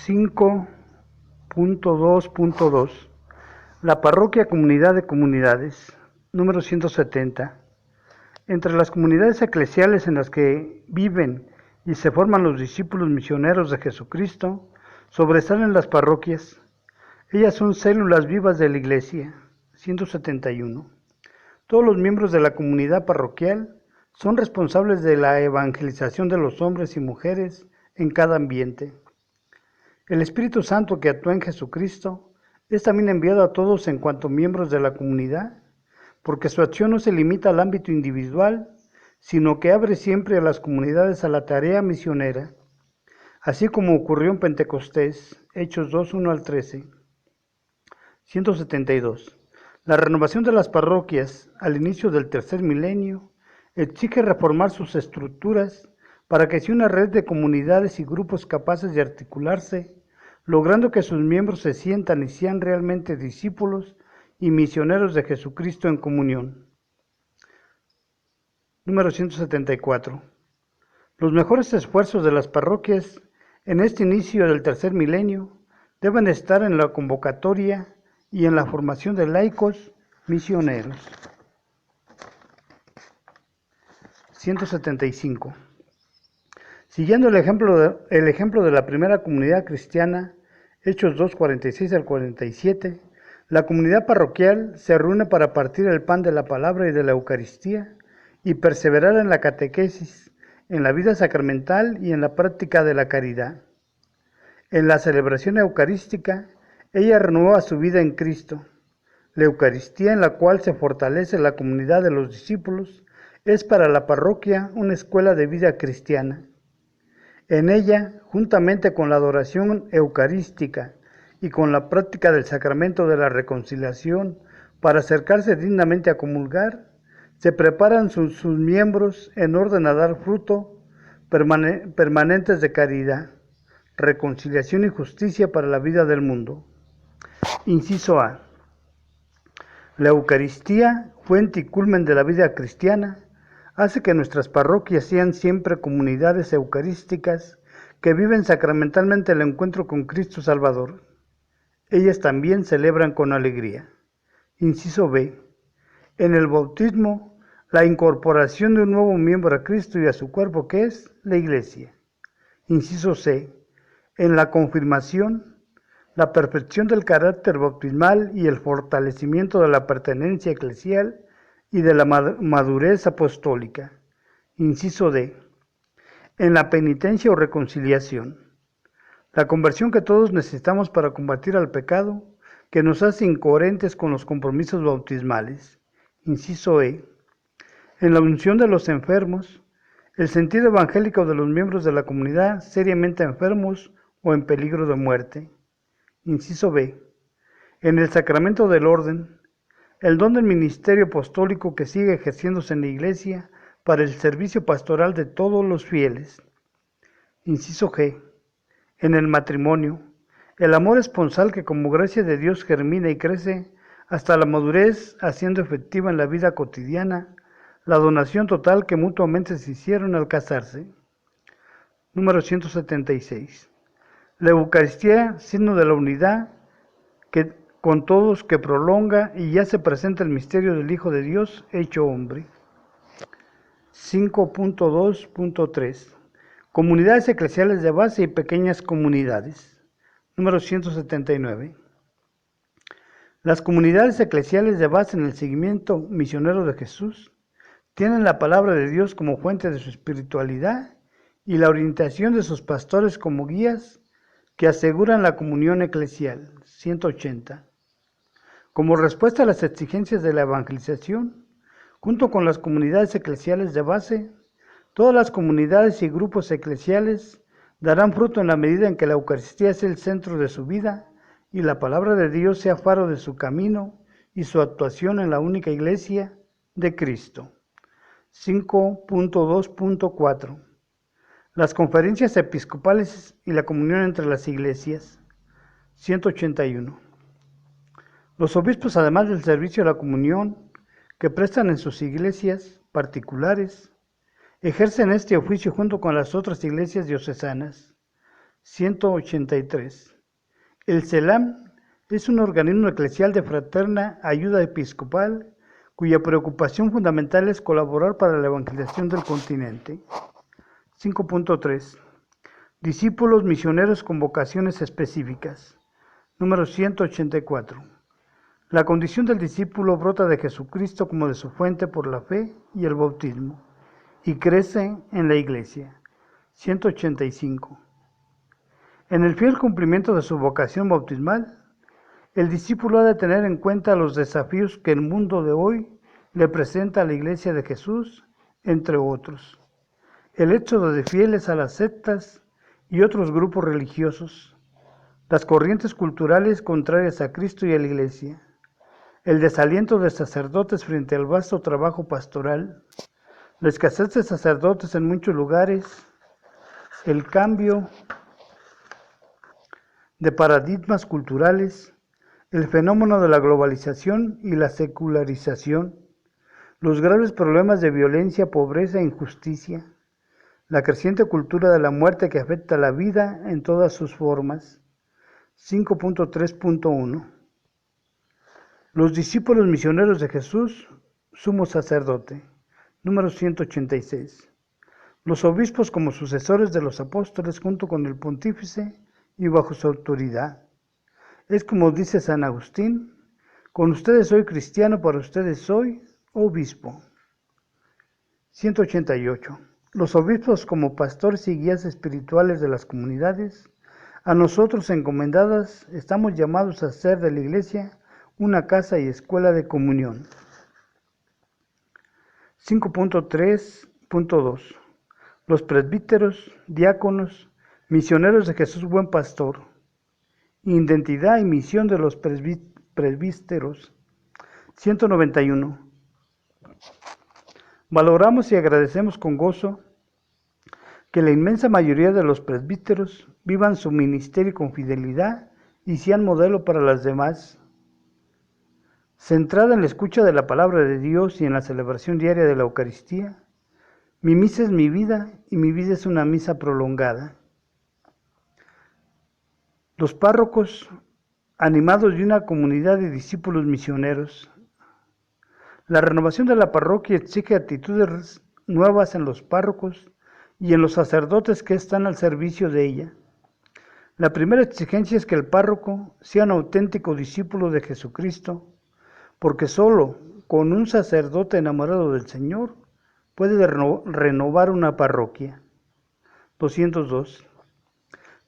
5.2.2 La parroquia Comunidad de Comunidades, número 170. Entre las comunidades eclesiales en las que viven y se forman los discípulos misioneros de Jesucristo, sobresalen las parroquias. Ellas son células vivas de la Iglesia. 171. Todos los miembros de la comunidad parroquial son responsables de la evangelización de los hombres y mujeres en cada ambiente. El Espíritu Santo que actúa en Jesucristo es también enviado a todos en cuanto miembros de la comunidad, porque su acción no se limita al ámbito individual, sino que abre siempre a las comunidades a la tarea misionera, así como ocurrió en Pentecostés, Hechos 2, 1 al 13. 172. La renovación de las parroquias al inicio del tercer milenio exige reformar sus estructuras para que sea una red de comunidades y grupos capaces de articularse, logrando que sus miembros se sientan y sean realmente discípulos y misioneros de Jesucristo en comunión. Número 174. Los mejores esfuerzos de las parroquias en este inicio del tercer milenio deben estar en la convocatoria y en la formación de laicos misioneros. 175. Siguiendo el ejemplo de la primera comunidad cristiana, Hechos 2, 46 al 47, la comunidad parroquial se reúne para partir el pan de la palabra y de la Eucaristía y perseverar en la catequesis, en la vida sacramental y en la práctica de la caridad. En la celebración eucarística, ella renueva su vida en Cristo. La Eucaristía en la cual se fortalece la comunidad de los discípulos es para la parroquia una escuela de vida cristiana. En ella, juntamente con la adoración eucarística y con la práctica del sacramento de la reconciliación para acercarse dignamente a comulgar, se preparan sus miembros en orden a dar fruto permanentes de caridad, reconciliación y justicia para la vida del mundo. Inciso A. La Eucaristía, fuente y culmen de la vida cristiana, hace que nuestras parroquias sean siempre comunidades eucarísticas que viven sacramentalmente el encuentro con Cristo Salvador. Ellas también celebran con alegría. Inciso B. En el bautismo, la incorporación de un nuevo miembro a Cristo y a su cuerpo, que es la Iglesia. Inciso C. En la confirmación, la perfección del carácter bautismal y el fortalecimiento de la pertenencia eclesial y de la madurez apostólica. Inciso D. En la penitencia o reconciliación. La conversión que todos necesitamos para combatir al pecado, que nos hace incoherentes con los compromisos bautismales. Inciso E. En la unción de los enfermos, el sentido evangélico de los miembros de la comunidad seriamente enfermos o en peligro de muerte. Inciso B. En el sacramento del orden, el don del ministerio apostólico que sigue ejerciéndose en la Iglesia para el servicio pastoral de todos los fieles. Inciso G. En el matrimonio, el amor esponsal que como gracia de Dios germina y crece hasta la madurez, haciendo efectiva en la vida cotidiana la donación total que mutuamente se hicieron al casarse. Número 176. La Eucaristía, signo de la unidad que con todos, que prolonga y ya se presenta el misterio del Hijo de Dios hecho hombre. 5.2.3 Comunidades eclesiales de base y pequeñas comunidades. Número 179. Las comunidades eclesiales de base en el seguimiento misionero de Jesús tienen la palabra de Dios como fuente de su espiritualidad y la orientación de sus pastores como guías que aseguran la comunión eclesial. 180. Como respuesta a las exigencias de la evangelización, junto con las comunidades eclesiales de base, todas las comunidades y grupos eclesiales darán fruto en la medida en que la Eucaristía sea el centro de su vida y la palabra de Dios sea faro de su camino y su actuación en la única Iglesia de Cristo. 5.2.4 Las conferencias episcopales y la comunión entre las iglesias. 181. Los obispos, además del servicio a la comunión que prestan en sus iglesias particulares, ejercen este oficio junto con las otras iglesias diocesanas. 183. El CELAM es un organismo eclesial de fraterna ayuda episcopal cuya preocupación fundamental es colaborar para la evangelización del continente. 5.3. Discípulos misioneros con vocaciones específicas. Número 184. La condición del discípulo brota de Jesucristo como de su fuente por la fe y el bautismo, y crece en la Iglesia. 185. En el fiel cumplimiento de su vocación bautismal, el discípulo ha de tener en cuenta los desafíos que el mundo de hoy le presenta a la Iglesia de Jesús, entre otros. El éxodo de fieles a las sectas y otros grupos religiosos, las corrientes culturales contrarias a Cristo y a la Iglesia, el desaliento de sacerdotes frente al vasto trabajo pastoral, la escasez de sacerdotes en muchos lugares, el cambio de paradigmas culturales, el fenómeno de la globalización y la secularización, los graves problemas de violencia, pobreza e injusticia, la creciente cultura de la muerte que afecta la vida en todas sus formas. 5.3.1. Los discípulos misioneros de Jesús, sumo sacerdote. Número 186. Los obispos como sucesores de los apóstoles junto con el pontífice y bajo su autoridad. Es como dice San Agustín, con ustedes soy cristiano, para ustedes soy obispo. 188. Los obispos como pastores y guías espirituales de las comunidades, a nosotros encomendadas, estamos llamados a hacer de la Iglesia una casa y escuela de comunión. 5.3.2. Los presbíteros, diáconos, misioneros de Jesús buen pastor. Identidad y misión de los presbíteros. 191. Valoramos y agradecemos con gozo que la inmensa mayoría de los presbíteros vivan su ministerio con fidelidad y sean modelo para las demás. Centrada en la escucha de la palabra de Dios y en la celebración diaria de la Eucaristía, mi misa es mi vida y mi vida es una misa prolongada. Los párrocos, animados de una comunidad de discípulos misioneros. La renovación de la parroquia exige actitudes nuevas en los párrocos y en los sacerdotes que están al servicio de ella. La primera exigencia es que el párroco sea un auténtico discípulo de Jesucristo, porque solo con un sacerdote enamorado del Señor puede renovar una parroquia. 202.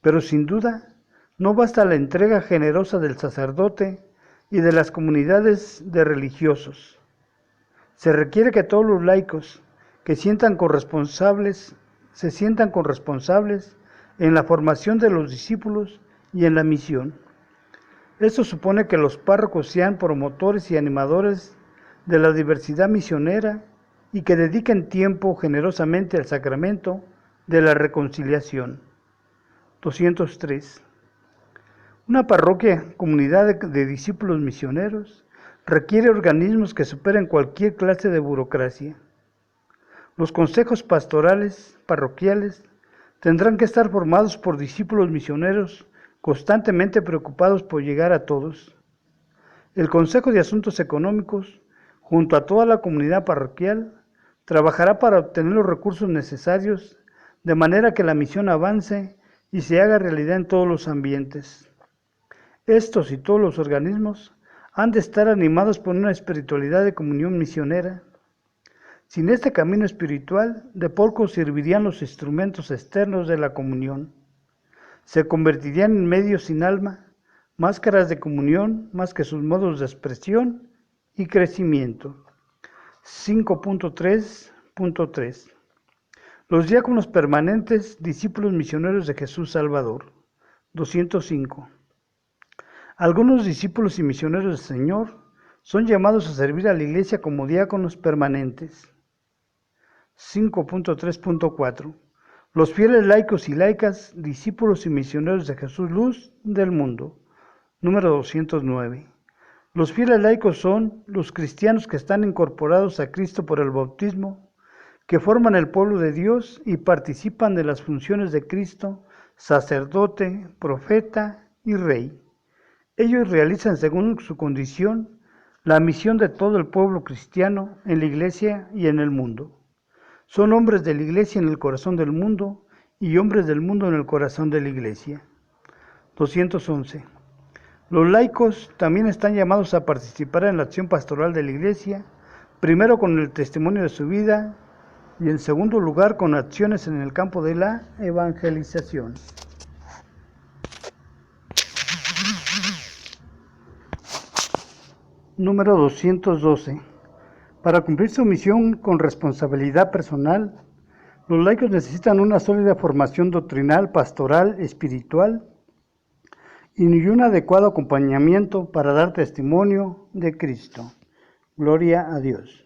Pero sin duda, no basta la entrega generosa del sacerdote y de las comunidades de religiosos. Se requiere que todos los laicos se sientan corresponsables en la formación de los discípulos y en la misión. Esto supone que los párrocos sean promotores y animadores de la diversidad misionera y que dediquen tiempo generosamente al sacramento de la reconciliación. 203. Una parroquia, comunidad de discípulos misioneros, requiere organismos que superen cualquier clase de burocracia. Los consejos pastorales, parroquiales, tendrán que estar formados por discípulos misioneros constantemente preocupados por llegar a todos. El Consejo de Asuntos Económicos, junto a toda la comunidad parroquial, trabajará para obtener los recursos necesarios de manera que la misión avance y se haga realidad en todos los ambientes. Estos y todos los organismos han de estar animados por una espiritualidad de comunión misionera. Sin este camino espiritual, de poco servirían los instrumentos externos de la comunión. Se convertirían en medios sin alma, máscaras de comunión más que sus modos de expresión y crecimiento. 5.3.3. Los diáconos permanentes, discípulos misioneros de Jesús Salvador. 205. Algunos discípulos y misioneros del Señor son llamados a servir a la Iglesia como diáconos permanentes. 5.3.4. Los fieles laicos y laicas, discípulos y misioneros de Jesús, luz del mundo. Número 209. Los fieles laicos son los cristianos que están incorporados a Cristo por el bautismo, que forman el pueblo de Dios y participan de las funciones de Cristo sacerdote, profeta y rey. Ellos realizan según su condición la misión de todo el pueblo cristiano en la iglesia y en el mundo. Son hombres de la iglesia en el corazón del mundo y hombres del mundo en el corazón de la iglesia. 211. Los laicos también están llamados a participar en la acción pastoral de la iglesia, primero con el testimonio de su vida y en segundo lugar con acciones en el campo de la evangelización. Número 212. Para cumplir su misión con responsabilidad personal, los laicos necesitan una sólida formación doctrinal, pastoral, espiritual y un adecuado acompañamiento para dar testimonio de Cristo. Gloria a Dios.